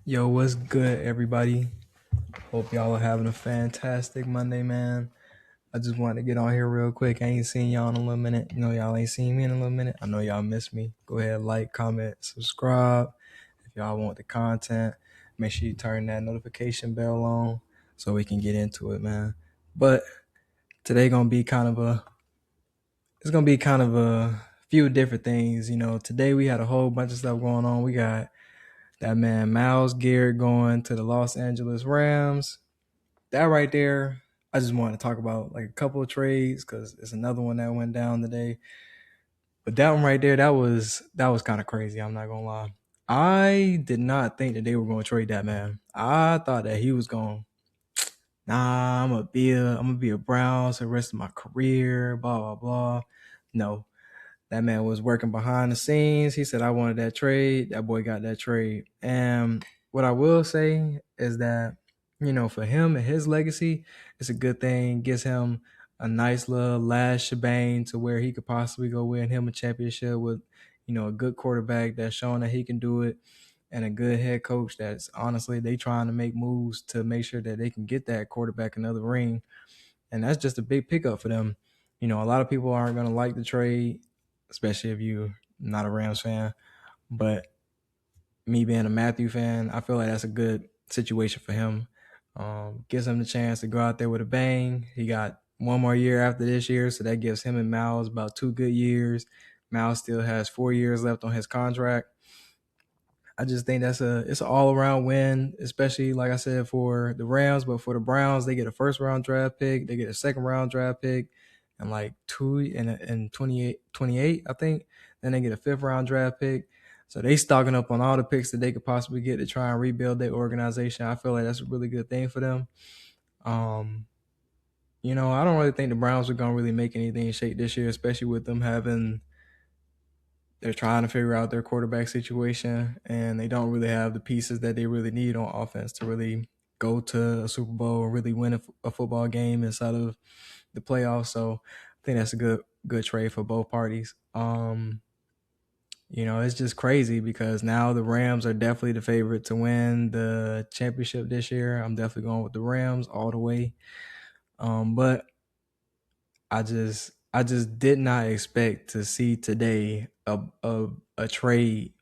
Yo, what's good, everybody? Hope y'all are having a fantastic Monday, man. I just wanted to get on here real quick. I ain't seen y'all in a little minute. Y'all ain't seen me in a little minute. I know y'all miss me. Go ahead, like, comment, subscribe. If y'all want the content, make sure you turn that notification bell on so we can get into it, man. But today it's gonna be kind of a few different things. Today we had a whole bunch of stuff going on. We got that man Myles Garrett going to the Los Angeles Rams. That right there, I just wanted to talk about like a couple of trades because it's another one that went down today. But that one right there, that was kind of crazy. I'm not gonna lie. I did not think that they were going to trade that man. I thought that he was going, nah, I'm gonna be a Browns for the rest of my career. Blah blah blah. No, that man was working behind the scenes. He said, I wanted that trade. That boy got that trade. And what I will say is that, for him and his legacy, it's a good thing. Gives him a nice little last shebang to where he could possibly go win him a championship with, a good quarterback that's showing that he can do it and a good head coach that's honestly, they trying to make moves to make sure that they can get that quarterback another ring. And that's just a big pickup for them. A lot of people aren't going to like the trade, especially if you're not a Rams fan. But me being a Matthew fan, I feel like that's a good situation for him. Gives him the chance to go out there with a bang. He got one more year after this year, so that gives him and Myles about 2 good years. Myles still has 4 years left on his contract. I just think it's an all around win, especially like I said for the Rams, but for the Browns, they get a first round draft pick, they get a second round draft pick, and like two and 28, I think. Then they get a fifth round draft pick. So they stocking up on all the picks that they could possibly get to try and rebuild their organization. I feel like that's a really good thing for them. Um, I don't really think the Browns are gonna really make anything shake this year, especially with them having they're trying to figure out their quarterback situation, and they don't really have the pieces that they really need on offense to really go to a Super Bowl or really win a football game inside of the playoffs. So I think that's a good trade for both parties. It's just crazy because now the Rams are definitely the favorite to win the championship this year. I'm definitely going with the Rams all the way. But I just did not expect to see today a trade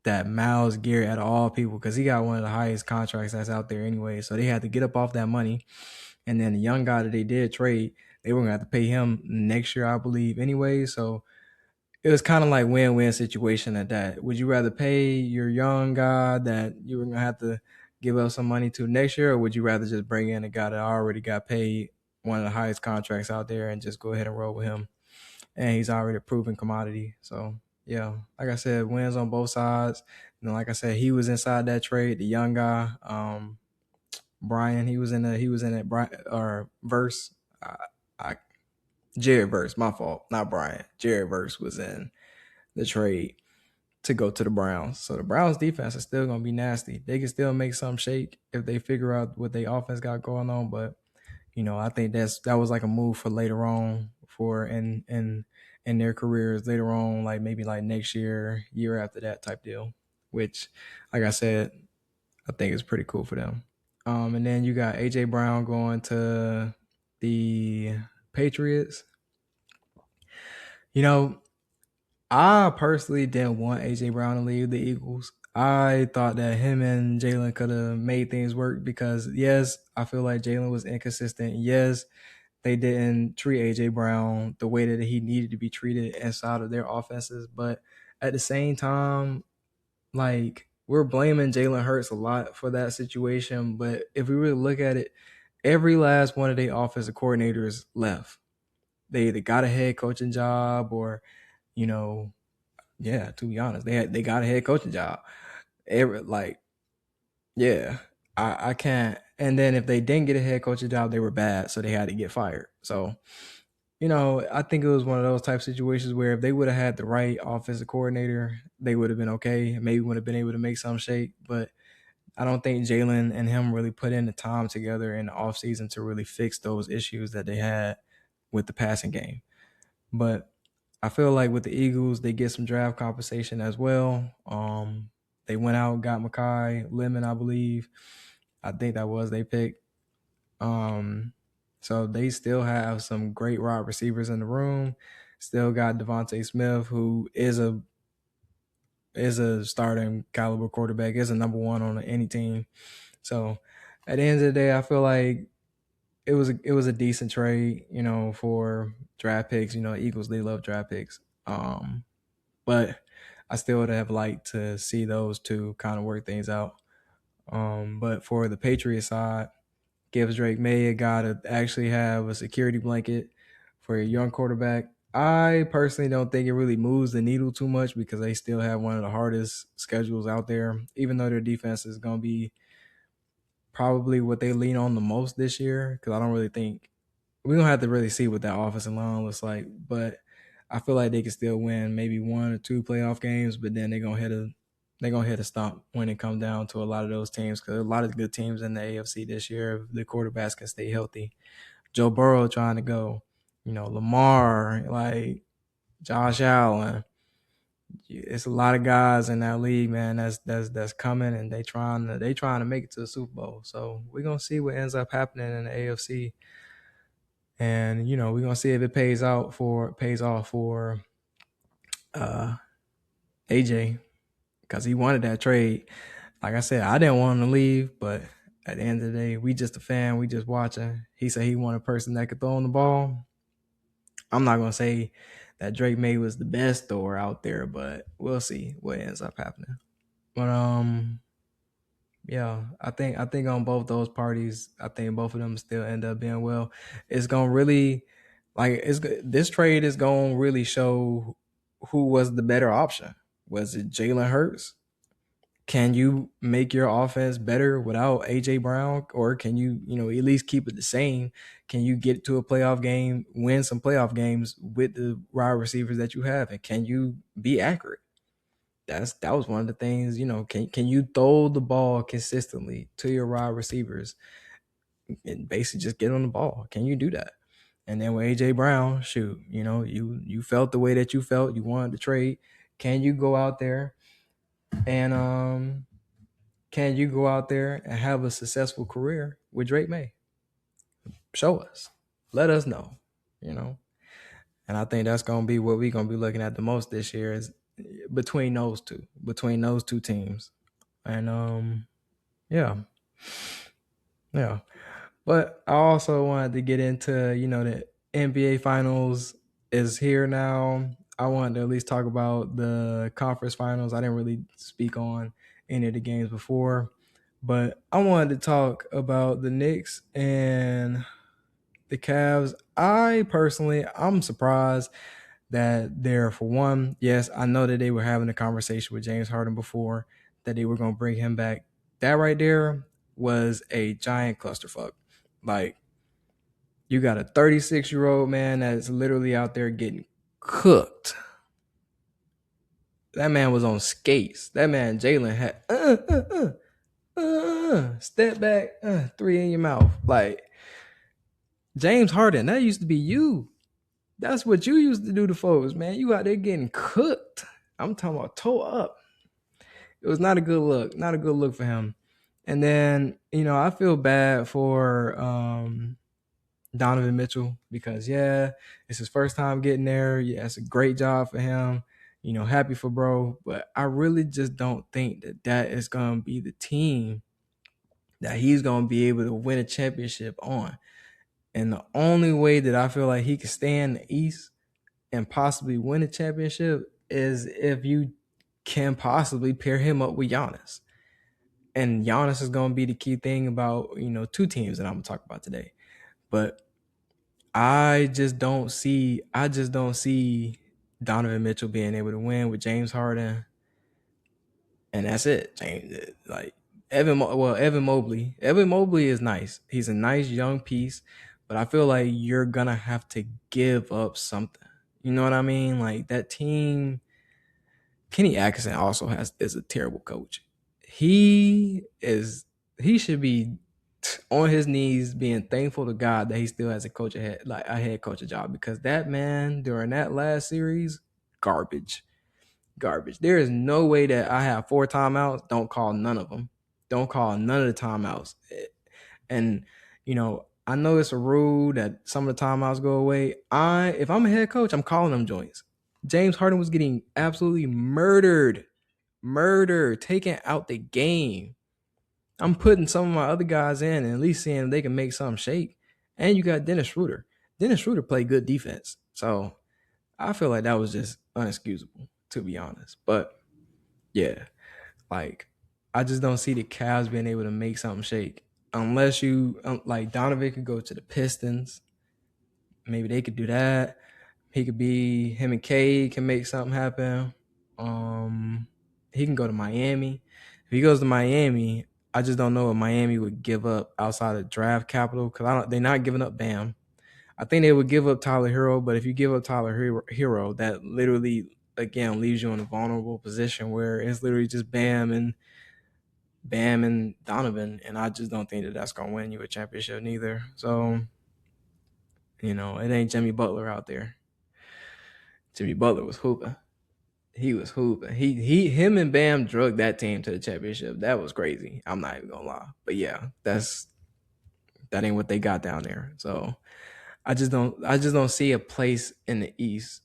that Myles Garrett out of all people, because he got one of the highest contracts that's out there anyway. So they had to get up off that money. And then the young guy that they did trade, they were gonna have to pay him next year, I believe, anyway. So it was kind of like win-win situation at that. Would you rather pay your young guy that you were gonna have to give up some money to next year, or would you rather just bring in a guy that already got paid one of the highest contracts out there and just go ahead and roll with him? And he's already a proven commodity. So yeah, like I said, wins on both sides. And then, like I said, he was inside that trade. The young guy, Brian, he was in that or verse. I Jared Verse, my fault, not Brian. Jared Verse was in the trade to go to the Browns. So the Browns defense is still gonna be nasty. They can still make some shake if they figure out what their offense got going on. But I think that was like a move for later on for in their careers later on, like maybe like next year after that type deal. Which, like I said, I think is pretty cool for them. And then you got AJ Brown going to the Patriots. You know, I personally didn't want AJ Brown to leave the Eagles. I thought that him and Jalen could have made things work because yes, I feel like Jalen was inconsistent. Yes, they didn't treat AJ Brown the way that he needed to be treated inside of their offenses. But at the same time, like we're blaming Jalen Hurts a lot for that situation. But if we really look at it, every last one of their offensive coordinators left. They either got a head coaching job or, you know, yeah, to be honest, they got a head coaching job. Like, yeah, I can't. And then if they didn't get a head coaching job, they were bad, so they had to get fired. So I think it was one of those type situations where if they would have had the right offensive coordinator, they would have been okay. Maybe would have been able to make some shake. But I don't think Jalen and him really put in the time together in the offseason to really fix those issues that they had with the passing game. But I feel like with the Eagles, they get some draft compensation as well. They went out, got Makai Lemon, I believe. I think that was they pick. So they still have some great wide receivers in the room. Still got Devontae Smith, who is a starting caliber quarterback, is a number one on any team. So at the end of the day, I feel like it was a decent trade, for draft picks. Eagles, they love draft picks. But I still would have liked to see those two kind of work things out. But for the Patriots side, gives Drake May a guy to actually have a security blanket for a young quarterback. I personally don't think it really moves the needle too much because they still have one of the hardest schedules out there, even though their defense is going to be probably what they lean on the most this year. Because I don't really think we're going to have to really see what that offensive line looks like. But I feel like they can still win maybe one or two playoff games, but then they're gonna hit a stump when it comes down to a lot of those teams because a lot of good teams in the AFC this year, if the quarterbacks can stay healthy. Joe Burrow trying to go, Lamar, like Josh Allen. It's a lot of guys in that league, man. That's coming, and they trying to make it to the Super Bowl. So we're gonna see what ends up happening in the AFC, and we're gonna see if it pays off for uh AJ because he wanted that trade. Like I said, I didn't want him to leave, but at the end of the day, we just a fan. We just watching. He said he wanted a person that could throw on the ball. I'm not gonna say that Drake May was the best thrower out there, but we'll see what ends up happening. But yeah, I think on both those parties, I think both of them still end up being well. It's gonna really this trade is gonna really show who was the better option. Was it Jalen Hurts? Can you make your offense better without AJ Brown, or can you at least keep it the same? Can you get to a playoff game, win some playoff games with the wide receivers that you have, and can you be accurate? That was one of the things. Can you throw the ball consistently to your wide receivers and basically just get on the ball? Can you do that? And then with AJ Brown, shoot, you felt the way that you felt. You wanted to trade. Can you go out there and can you go out there and have a successful career with Drake May? Show us. Let us know. You know. And I think that's gonna be what we're gonna be looking at the most this year is between those two teams. And yeah. Yeah. But I also wanted to get into, the NBA finals is here now. I wanted to at least talk about the conference finals. I didn't really speak on any of the games before, but I wanted to talk about the Knicks and the Cavs. I'm surprised that they're, for one, yes, I know that they were having a conversation with James Harden before that they were going to bring him back. That right there was a giant clusterfuck. Like, you got a 36-year-old man that's literally out there getting cooked. That man was on skates. That man, Jalen, had step back, three in your mouth. Like, James Harden, that used to be you. That's what you used to do to folks, man. You out there getting cooked. I'm talking about toe up. It was not a good look. Not a good look for him. And then, I feel bad for Donovan Mitchell because, yeah, it's his first time getting there. Yeah, it's a great job for him. Happy for bro. But I really just don't think that is going to be the team that he's going to be able to win a championship on. And the only way that I feel like he can stay in the East and possibly win a championship is if you can possibly pair him up with Giannis. And Giannis is going to be the key thing about, two teams that I'm going to talk about today. But I just don't see Donovan Mitchell being able to win with James Harden. And that's it. Like Evan Mobley. Evan Mobley is nice. He's a nice young piece, but I feel like you're gonna have to give up something. You know what I mean? Like that team. Kenny Atkinson also is a terrible coach. He should be on his knees being thankful to God that he still has a head coach job because that man during that last series, garbage. Garbage. There is no way that I have 4 timeouts. Don't call none of them. Don't call none of the timeouts. And I know it's a rule that some of the timeouts go away. If I'm a head coach, I'm calling them joints. James Harden was getting absolutely murdered, taken out the game. I'm putting some of my other guys in and at least seeing if they can make something shake. And you got Dennis Schroeder. Dennis Schroeder played good defense. So I feel like that was just unexcusable, to be honest. But yeah, like I just don't see the Cavs being able to make something shake unless you like Donovan could go to the Pistons. Maybe they could do that. He could be him and Cade can make something happen. He can go to Miami. If he goes to Miami, I just don't know what Miami would give up outside of draft capital because they're not giving up Bam. I think they would give up Tyler Hero, but if you give up Tyler Hero, that literally again leaves you in a vulnerable position where it's literally just Bam and Donovan, and I just don't think that that's gonna win you a championship neither. So it ain't Jimmy Butler out there. Jimmy Butler was hooping. He was hooping. Him and Bam drugged that team to the championship. That was crazy. I'm not even gonna lie. But yeah, that ain't what they got down there. So I just don't see a place in the East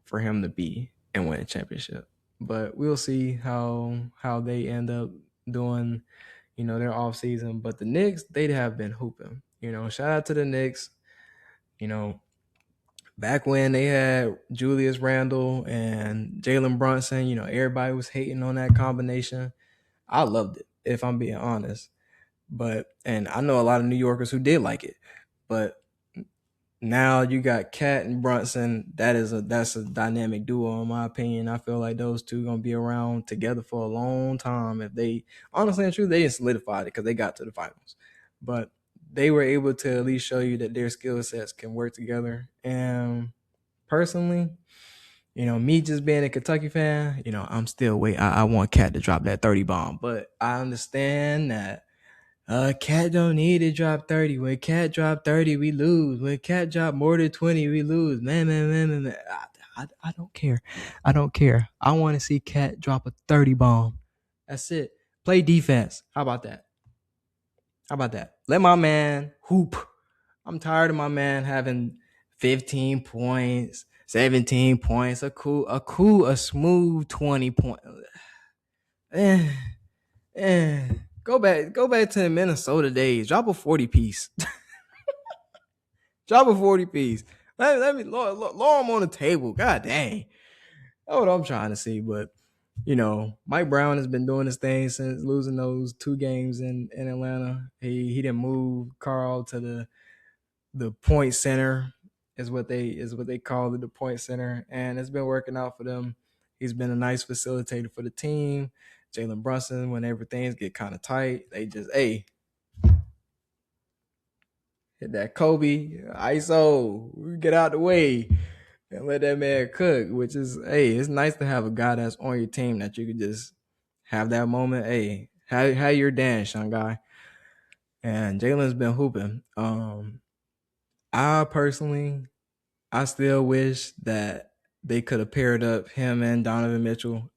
for him to be and win a championship. But we'll see how they end up doing, their off season. But the Knicks, they'd have been hooping. Shout out to the Knicks. Back when they had Julius Randle and Jalen Brunson, everybody was hating on that combination. I loved it, if I'm being honest. And I know a lot of New Yorkers who did like it. But now you got Cat and Brunson. That's a dynamic duo in my opinion. I feel like those two gonna be around together for a long time. If they honestly and true, they didn't solidify it because they got to the finals. But they were able to at least show you that their skill sets can work together. And personally, me just being a Kentucky fan, I'm still waiting. I want Cat to drop that 30 bomb. But I understand that Cat don't need to drop 30. When Cat drop 30, we lose. When Cat drop more than 20, we lose. Man. I don't care. I don't care. I want to see Cat drop a 30 bomb. That's it. Play defense. How about that? Let my man hoop. I'm tired of my man having 15 points, 17 points, a smooth 20 points. Go back to the Minnesota days. Drop a 40 piece. Drop a 40 piece. Let me lower them on the table. God dang. That's what I'm trying to see. But Mike Brown has been doing his thing since losing those 2 games in Atlanta. He didn't move Carl to the point center is what they call it, the point center, and it's been working out for them. He's been a nice facilitator for the team. Jalen Brunson, whenever things get kind of tight, they just hit that Kobe ISO, get out the way and let that man cook. Which is it's nice to have a guy that's on your team that you could just have that moment. How your dance, young guy? And Jalen's been hooping. I still wish that they could have paired up him and Donovan Mitchell.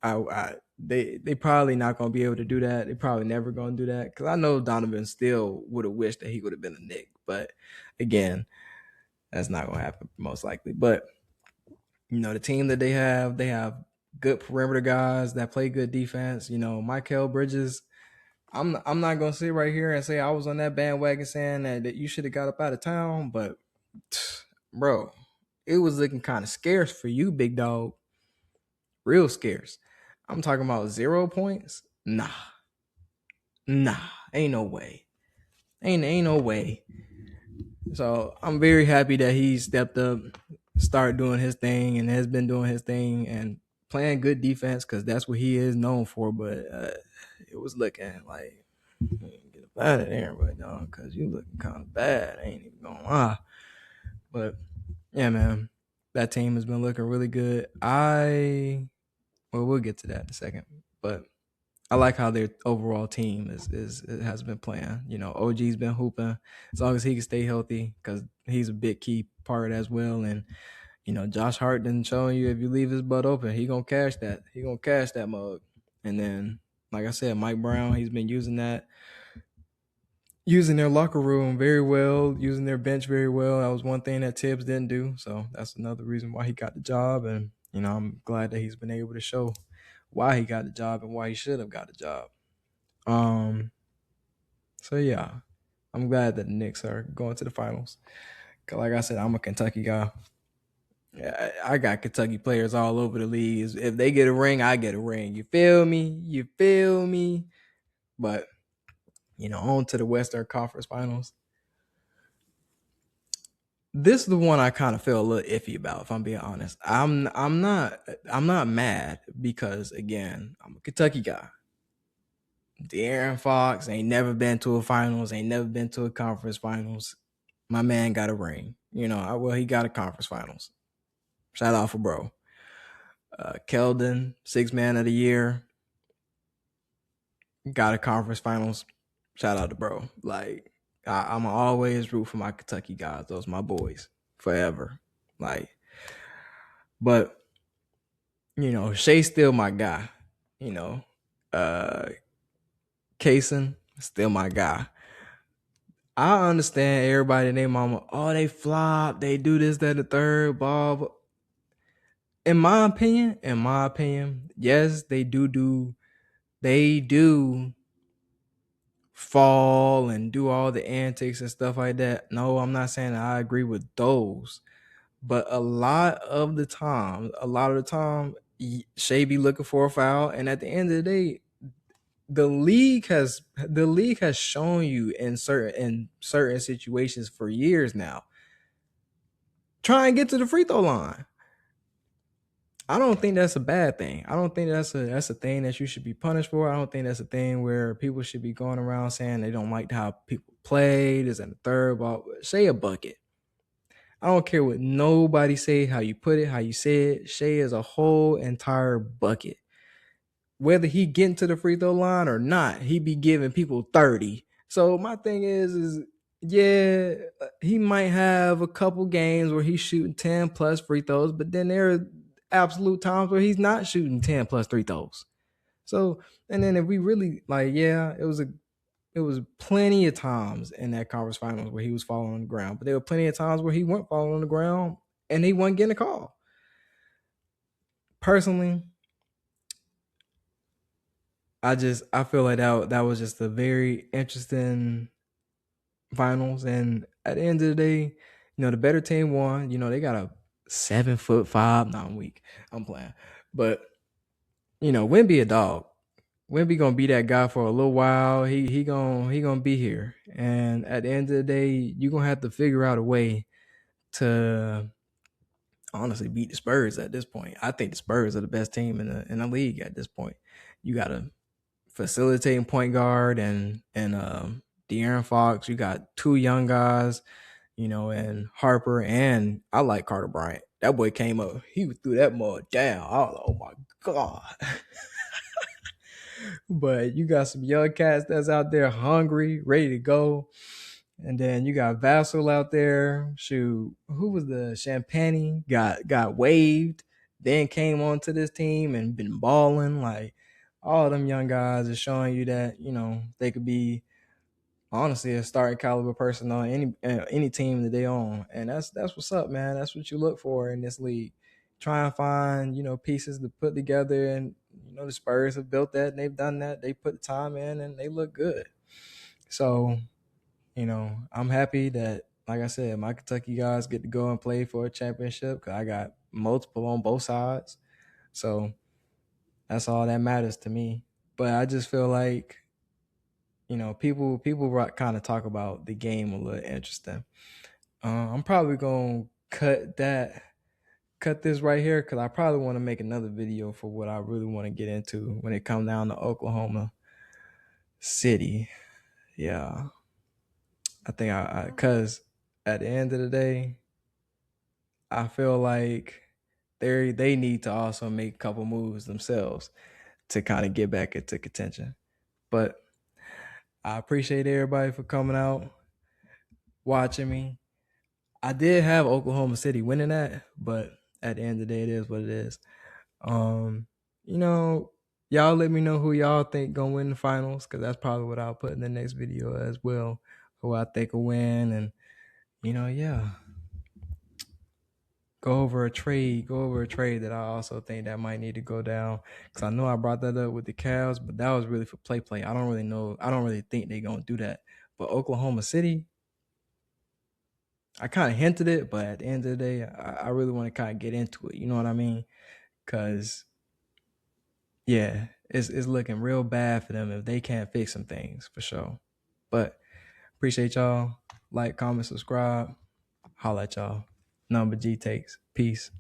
They probably not gonna be able to do that. They probably never gonna do that because I know Donovan still would have wished that he would have been a Knick. But again, that's not gonna happen most likely. But the team that they have good perimeter guys that play good defense. Mikal Bridges. I'm not gonna sit right here and say I was on that bandwagon saying that you should have got up out of town, but bro, it was looking kind of scarce for you, big dog. Real scarce. I'm talking about 0 points. Nah, ain't no way. Ain't no way. So I'm very happy that he stepped up, started doing his thing, and has been doing his thing and playing good defense because that's what he is known for. But it was looking like get up out of there, but dog, because you looking kind of bad. I ain't even gonna lie. But yeah, man, that team has been looking really good. We'll get to that in a second, but I like how their overall team has been playing. OG's been hooping as long as he can stay healthy because he's a big key part as well. And Josh Hart done showing you if you leave his butt open, he gonna cash that. He gonna cash that mug. And then, like I said, Mike Brown, he's been using their locker room very well, using their bench very well. That was one thing that Tibbs didn't do. So that's another reason why he got the job. And, I'm glad that he's been able to show why he got the job and why he should have got the job. So yeah, I'm glad that the Knicks are going to the finals. Cause like I said, I'm a Kentucky guy. Yeah, I got Kentucky players all over the league. If they get a ring, I get a ring. You feel me? You feel me? But on to the Western Conference Finals. This is the one I kind of feel a little iffy about, if I'm being honest. I'm not mad because again, I'm a Kentucky guy. De'Aaron Fox ain't never been to a finals, ain't never been to a conference finals. My man got a ring. He got a conference finals. Shout out for bro. Keldon, 6-man of the year, got a conference finals. Shout out to bro. Like I'm always root for my Kentucky guys. Those my boys forever. Like, but Shay's still my guy. Uh, Kaysen still my guy. I understand everybody and their mama. Oh, they flop. They do this, that, the third. Bob. In my opinion, yes, they do. They do fall and do all the antics and stuff like that. No, I'm not saying that I agree with those, but a lot of the time, Shay be looking for a foul, and at the end of the day, the league has shown you in certain situations for years now. Try and get to the free throw line. I don't think that's a bad thing. I don't think that's a thing that you should be punished for. I don't think that's a thing where people should be going around saying they don't like how people play this and the third ball. Say a bucket. I don't care what nobody say, how you put it, how you say it. Shea is a whole entire bucket. Whether he getting to the free throw line or not, he be giving people 30. So my thing is yeah, he might have a couple games where he's shooting 10 plus free throws, but then there are absolute times where he's not shooting 10 plus free throws. So, and then if we really like, yeah, it was plenty of times in that conference finals where he was falling on the ground, but there were plenty of times where he wasn't falling on the ground and he wasn't getting a call. Personally, I feel like that was just a very interesting finals, and at the end of the day, the better team won. They got a 7'5". No, I'm weak. I'm playing, but Wemby a dog. Wemby gonna be that guy for a little while. He gonna be here, and at the end of the day, you gonna have to figure out a way to honestly beat the Spurs at this point. I think the Spurs are the best team in the league at this point. You got a facilitating point guard and De'Aaron Fox. You got two young guys, and Harper, and I like Carter Bryant. That boy came up, he threw that mud down. I was like, oh my God. But you got some young cats that's out there hungry, ready to go. And then you got Vassell out there. Shoot, who was the Champagne? Got waived, then came onto this team and been balling. Like all of them young guys are showing you that they could be honestly a starting caliber person on any team that they own, and that's what's up, man. That's what you look for in this league. Try and find pieces to put together, and the Spurs have built that, and they've done that. They put the time in, and they look good. So I'm happy that, like I said, my Kentucky guys get to go and play for a championship because I got multiple on both sides. So that's all that matters to me. But I just feel like people kind of talk about the game a little interesting. I'm probably gonna cut this right here because I probably want to make another video for what I really want to get into when it comes down to Oklahoma City. Yeah, I think because at the end of the day, I feel like they need to also make a couple moves themselves to kind of get back into contention. But I appreciate everybody for coming out, watching me. I did have Oklahoma City winning that, but at the end of the day, it is what it is. Um, you know, y'all let me know who y'all think gonna win the finals, because that's probably what I'll put in the next video as well. Who I think will win, and yeah, go over a trade that I also think that might need to go down. Because I know I brought that up with the Cavs, but that was really for play. I don't really know. I don't really think they're gonna do that. But Oklahoma City, I kind of hinted it, but at the end of the day, I really want to kind of get into it. You know what I mean? Because yeah, it's looking real bad for them if they can't fix some things for sure. But appreciate y'all. Like, comment, subscribe. Holla at y'all. Number G takes. Peace.